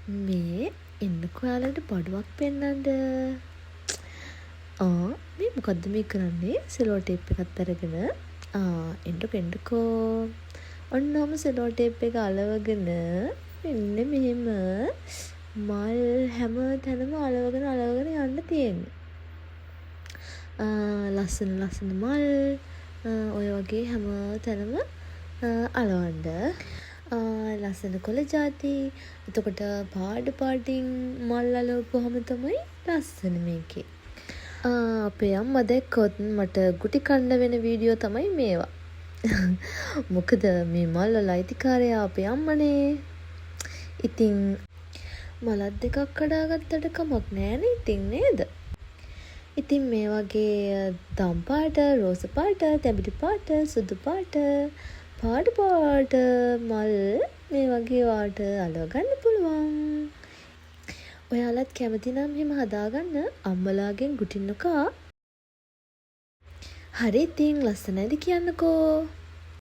මේ එන්නකෝ ඔයාලට බඩුවක් පෙන්නන්න. මේ මොකද්ද මේ කරන්නේ? සෙලෝ ටේප් එකක් අරගෙන එන්නකෝ. ඔන්නෝම සෙලෝ ටේප් එක අලවගෙන මෙන්න මෙහෙම මල් හැම තැනම අලවගෙන යන්න තියෙන්නේ. ලස්සන මල් ඔය වගේ හැම තැනම අලවන්න. ලස්සන කොළ ජාති. එතකොට පාටින් මල් අලවපුවහම තමයි ලස්සන මේකේ. අපේ අම්මා දැක්කොත් මට ගුටි කන්න වෙන වීඩියෝ තමයි මේවා. මොකද මේ මල් වල අයිතිකාරයා අපේ අම්මනේ. ඉතින් මලත් දෙකක් කඩාගත්තට කමක් නෑනේ ඉතින් නේද? ඉතින් මේ වගේ දම් පාට, රෝස පාට, තැඹිලි පාට, සුදු පාට, පාට මල් මේ වගේ වාට අලව ගන්න පුළුවන්. ඔයාලත් කැමති නම් එහෙම හදාගන්න අම්මලාගෙන් ගුටින්නකෝ. හරි ඉතින් ලස්සනයිද කියන්නකෝ.